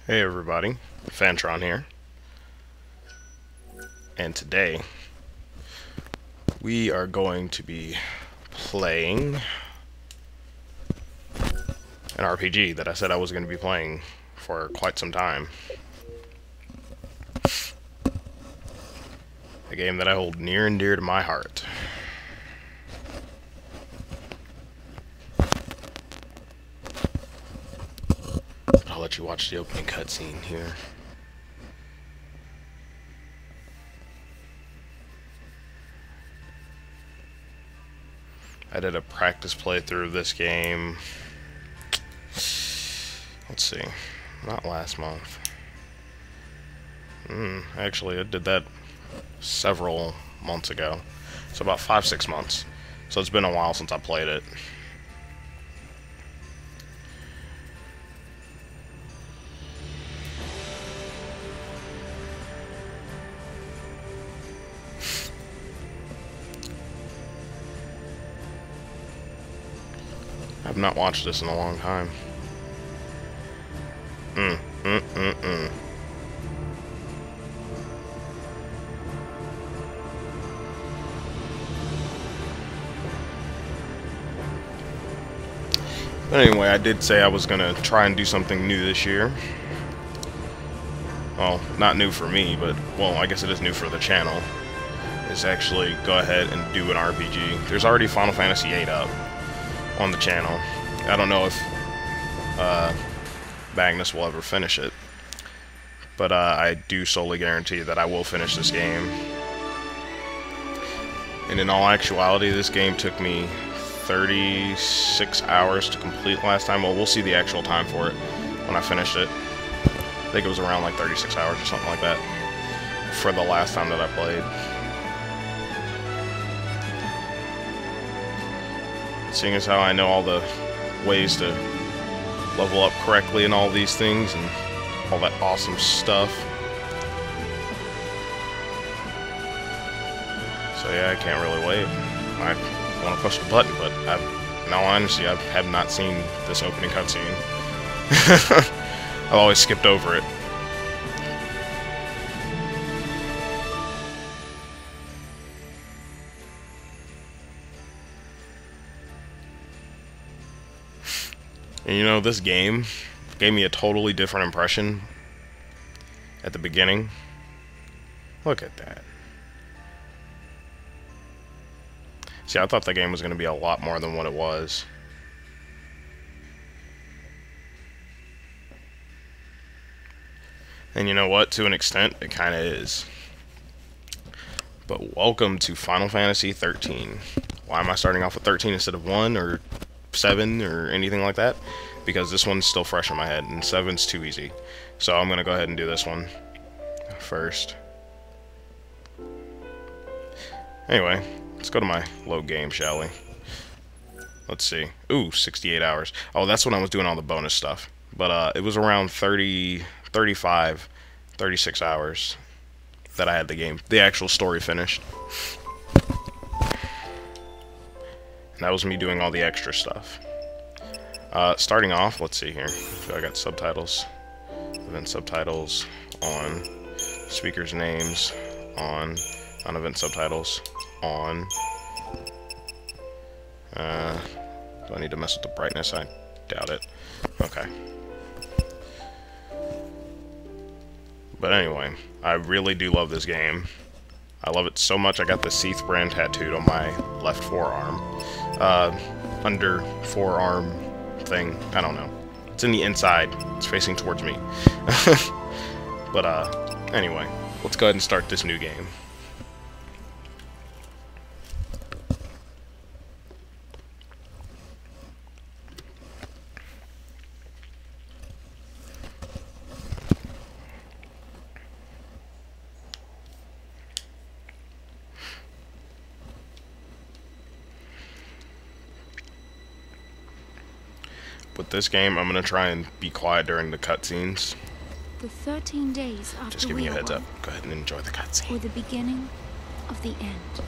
Hey everybody, Fantron here, and today we are going to be playing an RPG that I said I was going to be playing for quite some time. A game that I hold near and dear to my heart. I'll let you watch the opening cutscene here. I did a practice playthrough of this game, let's see, not last month. Actually, I did that several months ago. So about 5-6 months. So it's been a while since I played it. I've not watched this in a long time. But anyway, I did say I was gonna try and do something new this year. Well, not new for me, but, well, I guess it is new for the channel. Is actually go ahead and do an RPG. There's already Final Fantasy VIII up on the channel. I don't know if Magnus will ever finish it, but I do solely guarantee that I will finish this game. And in all actuality, this game took me 36 hours to complete last time. Well, we'll see the actual time for it when I finished it. I think it was around like 36 hours or something like that for the last time that I played. Seeing as how I know all the ways to level up correctly and all these things and all that awesome stuff. So yeah, I can't really wait. I want to push the button, but in all honesty, I have not seen this opening cutscene. I've always skipped over it. And you know, this game gave me a totally different impression at the beginning. Look at that. See, I thought the game was going to be a lot more than what it was. And you know what? To an extent, it kind of is. But welcome to Final Fantasy XIII. Why am I starting off with 13 instead of 1 or 7 or anything like that? Because this one's still fresh in my head, and 7's too easy. So I'm going to go ahead and do this one first. Anyway, let's go to my load game, shall we? Let's see. Ooh, 68 hours. Oh, that's when I was doing all the bonus stuff. But it was around 30, 35, 36 hours that I had the actual story finished. And that was me doing all the extra stuff. Starting off, let's see here. So I got subtitles. Event subtitles on. Speakers' names on. Non-event subtitles on. Do I need to mess with the brightness? I doubt it. Okay. But anyway, I really do love this game. I love it so much I got the XIII brand tattooed on my left forearm. Under forearm thing. I don't know. It's in the inside. It's facing towards me. But, anyway. Let's go ahead and start this new game. With this game, I'm going to try and be quiet during the cutscenes. The 13 days after Just giving you a heads up. Go ahead and enjoy the cutscene. were the beginning of the end.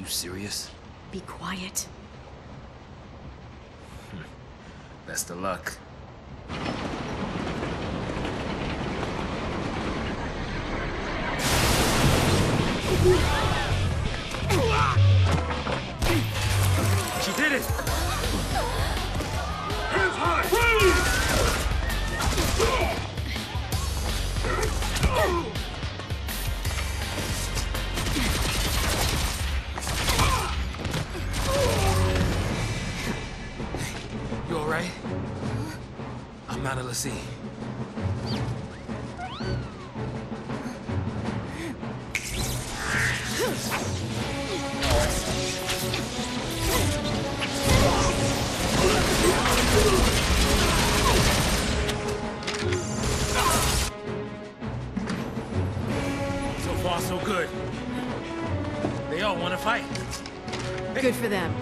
You serious? Be quiet. Best of luck. She did it! Hands high! You alright? I'm out of the sea. So far, so good. They all want to fight. Good for them.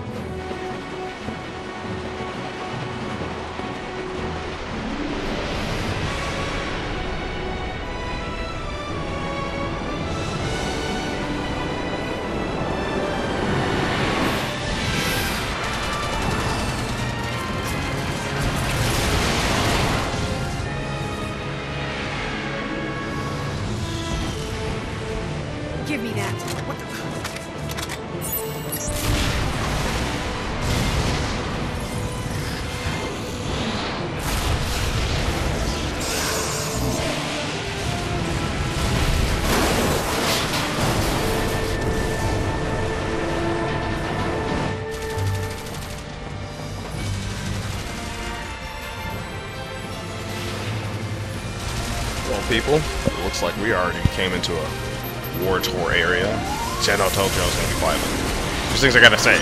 Give me that. What the? Well, people, it looks like we already came into a war tour area. See, I know I told you I was going to be quiet, but there's things I gotta say.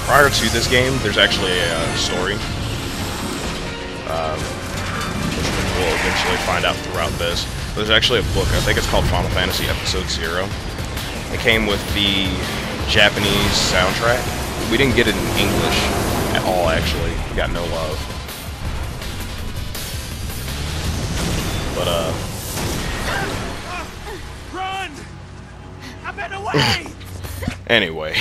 Prior to this game, there's actually a story, which we'll eventually find out throughout this. There's actually a book, I think it's called Final Fantasy Episode 0. It came with the Japanese soundtrack. We didn't get it in English at all, actually. We got no love. But, Run! I've been away! anyway.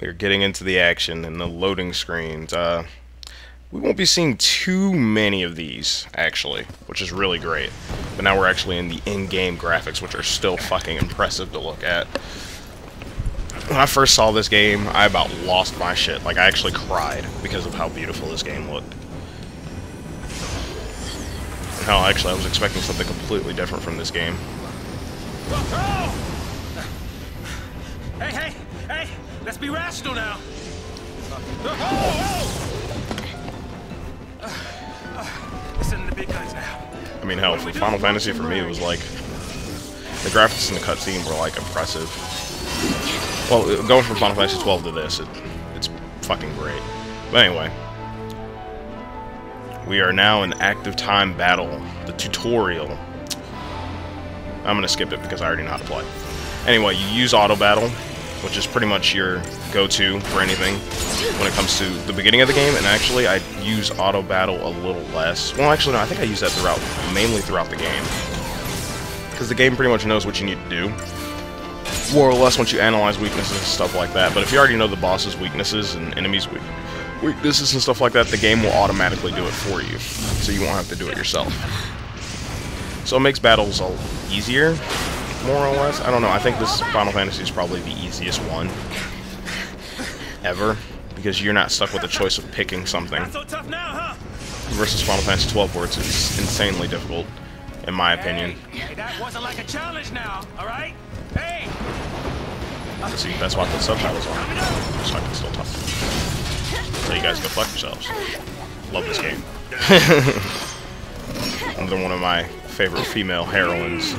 We're getting into the action and the loading screens. We won't be seeing too many of these, actually, which is really great. But now we're actually in the in-game graphics, which are still fucking impressive to look at. When I first saw this game, I about lost my shit. Like, I actually cried because of how beautiful this game looked. Hell, actually, I was expecting something completely different from this game. Hey! Let's be rational now. Listen to the big guns now. I mean, hell, for Final Fantasy, for me, it was like... The graphics in the cutscene were, like, impressive. Well, going from Final Fantasy XII to this, it's fucking great. But anyway... We are now in active time battle, the tutorial. I'm gonna skip it because I already know how to play. Anyway, you use auto battle, which is pretty much your go-to for anything when it comes to the beginning of the game, and actually I use auto battle a little less. Well, actually no, I think I use that mainly throughout the game. Because the game pretty much knows what you need to do. More or less once you analyze weaknesses and stuff like that. But if you already know the boss's weaknesses and enemies' weaknesses and stuff like that, the game will automatically do it for you, so you won't have to do it yourself. So it makes battles easier, more or less. I don't know, I think this Final Fantasy is probably the easiest one ever, because you're not stuck with the choice of picking something. Not so tough now, huh? Versus Final Fantasy XII, where it's insanely difficult, in my opinion. Hey, that wasn't like a challenge now, alright? Hey! See, that's why I put subtitles on, so I can still talk. So you guys go fuck yourselves. Love this game. Another one of my favorite female heroines.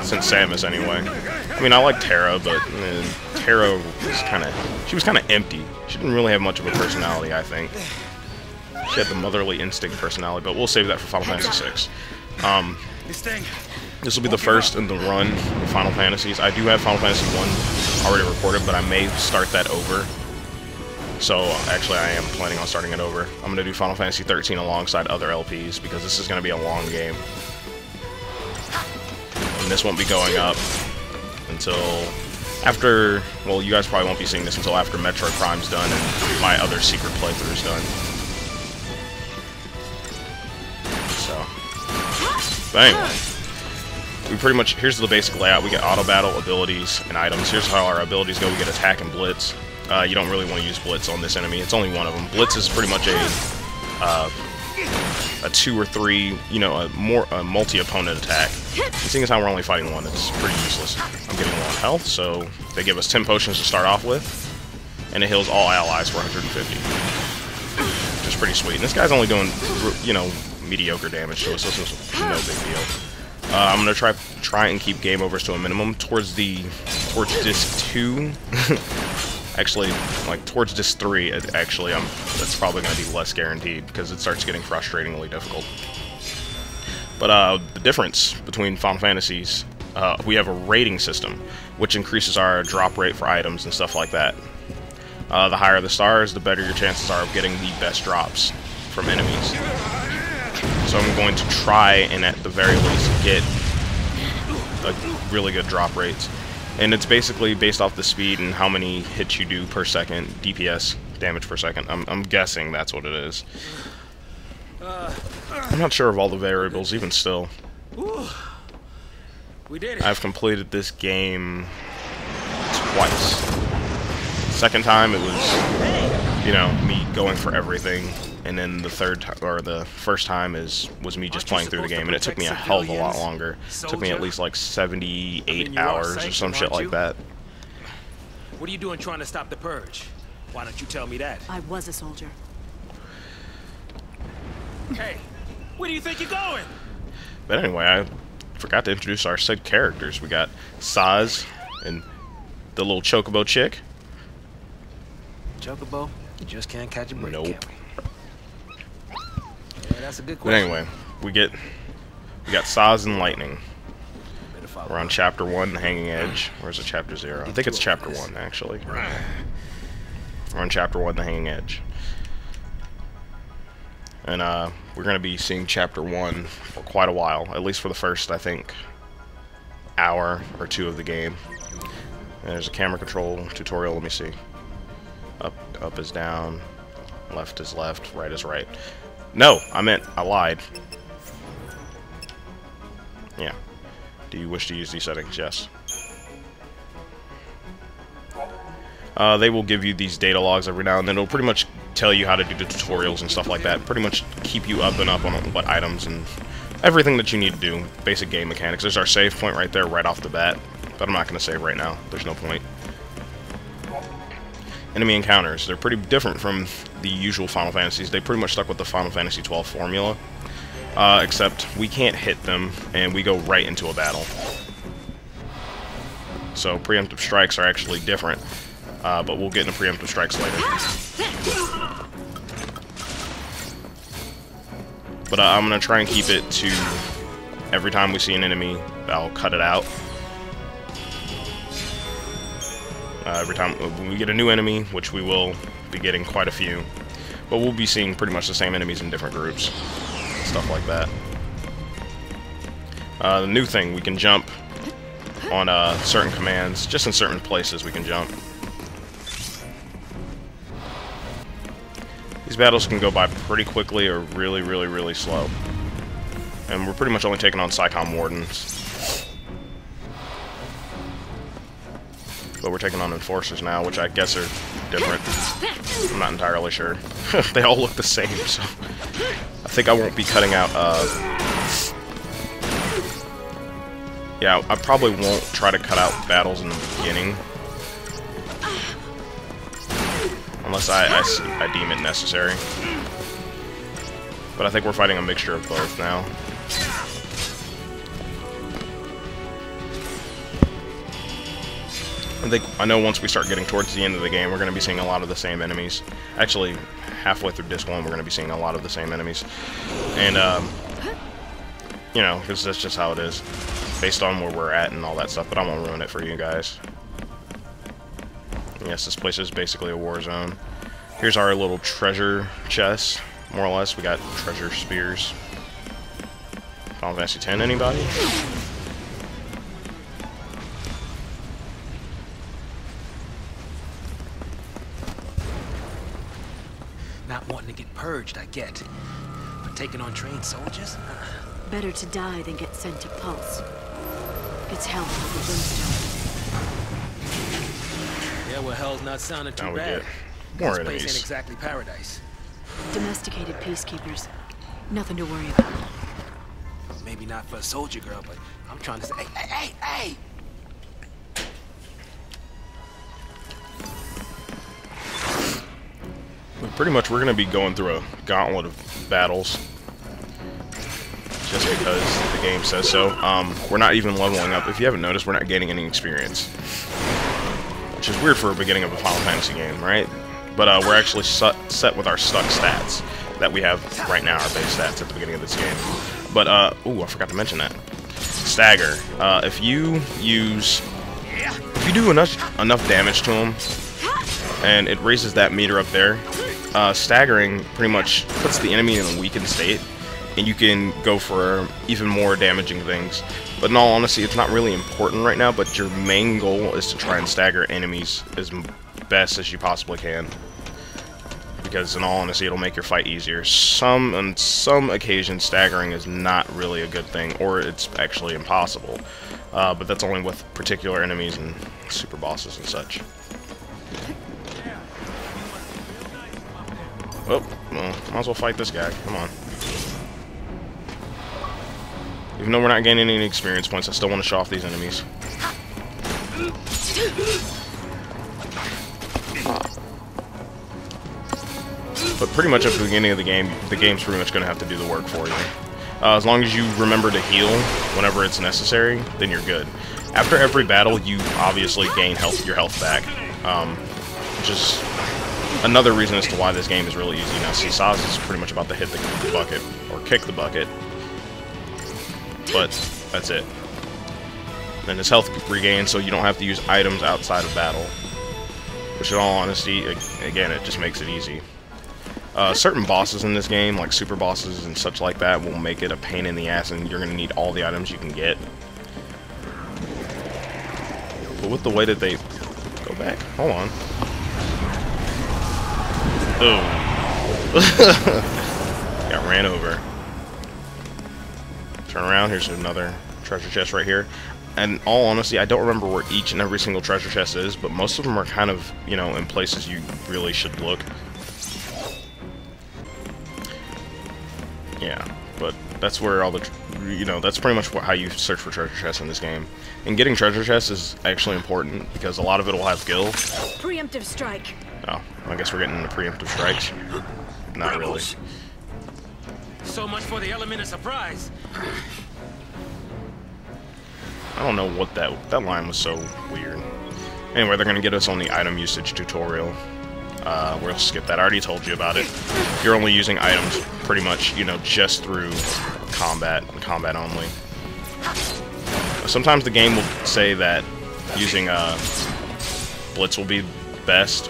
Since Samus, anyway. I mean, I like Terra, but Terra was she was kind of empty. She didn't really have much of a personality, I think. She had the motherly instinct personality, but we'll save that for Final Fantasy VI. This will be the first in the run of Final Fantasies. I do have Final Fantasy I already recorded, but I may start that over. So, actually, I am planning on starting it over. I'm going to do Final Fantasy XIII alongside other LPs, because this is going to be a long game. and this won't be going up until after, well, you guys probably won't be seeing this until after Metroid Prime's done and my other secret playthrough is done. So, but anyway, we pretty much, here's the basic layout. We get auto battle, abilities, and items. Here's how our abilities go. We get attack and blitz. You don't really want to use blitz on this enemy. It's only one of them. Blitz is pretty much a 2 or 3, you know, a multi-opponent attack. And seeing as how we're only fighting one, it's pretty useless. I'm getting low on health, so they give us 10 potions to start off with, and it heals all allies for 150, which is pretty sweet. And this guy's only doing, you know, mediocre damage to us, so it's no big deal. I'm gonna try and keep game overs to a minimum towards disc 2. Actually, like towards disc 3, actually, that's probably going to be less guaranteed because it starts getting frustratingly difficult. But the difference between Final Fantasies, we have a rating system, which increases our drop rate for items and stuff like that. The higher the stars, the better your chances are of getting the best drops from enemies. So I'm going to try and at the very least get a really good drop rates. And it's basically based off the speed and how many hits you do per second, DPS, damage per second. I'm guessing that's what it is. I'm not sure of all the variables, even still. We did it. I've completed this game twice. Second time it was, you know, me going for everything, and then the first time was me just playing through the game, and it took me a hell of a lot longer. It took me at least like 78 hours or some shit like that. What are you doing trying to stop the purge? Why don't you tell me that? I was a soldier. Hey, where do you think you're going? But anyway, I forgot to introduce our said characters. We got Saz and the little chocobo chick. Chocobo? You just can't catch a break, Nope. can we? Yeah, that's a good But question. anyway, we got Saz and Lightning. We're on Chapter 1, The Hanging Edge. Or is it Chapter 0? I think it's Chapter 1, actually. We're on Chapter 1, The Hanging Edge. And we're going to be seeing Chapter 1 for quite a while. At least for the first, I think, hour or 2 of the game. And there's a camera control tutorial. Let me see. Up is down. Left is left. Right is right. No! I lied. Yeah. Do you wish to use these settings? Yes. They will give you these data logs every now and then. It'll pretty much tell you how to do the tutorials and stuff like that. Pretty much keep you up and up on what items and everything that you need to do. Basic game mechanics. There's our save point right there, right off the bat. But I'm not going to save right now. There's no point. Enemy encounters. They're pretty different from the usual Final Fantasies. They pretty much stuck with the Final Fantasy XII formula. Except we can't hit them, and we go right into a battle. So preemptive strikes are actually different, but we'll get into preemptive strikes later. But I'm going to try and keep it to every time we see an enemy, I'll cut it out. Every time when we get a new enemy, which we will be getting quite a few, but we'll be seeing pretty much the same enemies in different groups. Stuff like that. The new thing, we can jump on certain commands. Just in certain places we can jump. These battles can go by pretty quickly or really, really, really slow. And we're pretty much only taking on Psychom Wardens. But we're taking on Enforcers now, which I guess are different. I'm not entirely sure. They all look the same, so I think I won't be cutting out, yeah, I probably won't try to cut out battles in the beginning. Unless I deem it necessary. But I think we're fighting a mixture of both now. I know once we start getting towards the end of the game, we're going to be seeing a lot of the same enemies. Actually, halfway through Disc 1, we're going to be seeing a lot of the same enemies. And, you know, because that's just how it is. Based on where we're at and all that stuff, but I won't ruin it for you guys. Yes, this place is basically a war zone. Here's our little treasure chest, more or less. We got treasure spears. Final Fantasy X, anybody? purged, I get. But taking on trained soldiers? Better to die than get sent to Pulse. It's hell for the Brimstone. Yeah, well, hell's not sounding too Now we bad. get more This place ain't enemies. exactly paradise. Domesticated peacekeepers. Nothing to worry about. Maybe not for a soldier girl, but I'm trying to say, hey! Pretty much we're going to be going through a gauntlet of battles. Just because the game says so. We're not even leveling up. If you haven't noticed, we're not gaining any experience. Which is weird for a beginning of a Final Fantasy game, right? But we're actually set with our stuck stats that we have right now, our base stats at the beginning of this game. But, ooh, I forgot to mention that. Stagger. If you do enough damage to him, and it raises that meter up there, staggering pretty much puts the enemy in a weakened state, and you can go for even more damaging things. But in all honesty, it's not really important right now, but your main goal is to try and stagger enemies as best as you possibly can. Because in all honesty, it'll make your fight easier. On some occasions, staggering is not really a good thing, or it's actually impossible. But that's only with particular enemies and super bosses and such. Oh, well, might as well fight this guy. Come on. Even though we're not gaining any experience points, I still want to show off these enemies. But pretty much at the beginning of the game's pretty much going to have to do the work for you. As long as you remember to heal whenever it's necessary, then you're good. After every battle, you obviously gain your health back, which is another reason as to why this game is really easy. Now, see, Saz is pretty much about to hit the bucket, or kick the bucket, but that's it. Then his health regains, so you don't have to use items outside of battle. Which, in all honesty, again, it just makes it easy. Certain bosses in this game, like super bosses and such like that, will make it a pain in the ass, and you're going to need all the items you can get. But with the way that they... Go back. Hold on. Oh. Got ran over. Turn around. Here's another treasure chest right here. And all honesty, I don't remember where each and every single treasure chest is, but most of them are kind of, you know, in places you really should look. Yeah, but that's where all the, you know, that's pretty much how you search for treasure chests in this game. And getting treasure chests is actually important because a lot of it will have gil. Preemptive strike. Oh, I guess we're getting into preemptive strikes. Not really. So much for the element of surprise. I don't know what that line was so weird. Anyway, they're gonna get us on the item usage tutorial. We'll skip that. I already told you about it. You're only using items pretty much, you know, just through combat and combat only. Sometimes the game will say that using blitz will be best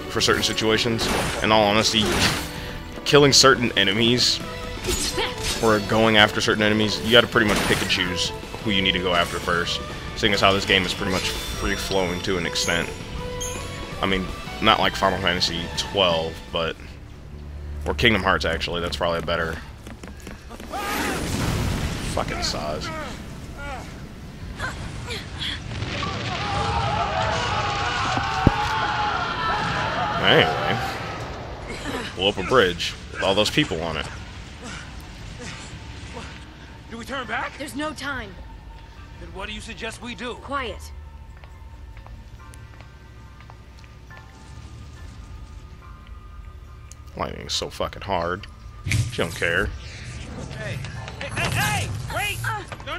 for certain situations. In all honesty, killing certain enemies or going after certain enemies, you gotta pretty much pick and choose who you need to go after first, seeing as how this game is pretty much free-flowing to an extent. I mean, not like Final Fantasy XII, but... Or Kingdom Hearts, actually. That's probably a better... Fucking Saz. Anyway. Blow up a bridge with all those people on it. Do we turn back? There's no time. Then what do you suggest we do? Quiet. Lightning's so fucking hard. She don't care. Hey! Hey! Hey! Hey! Wait! No!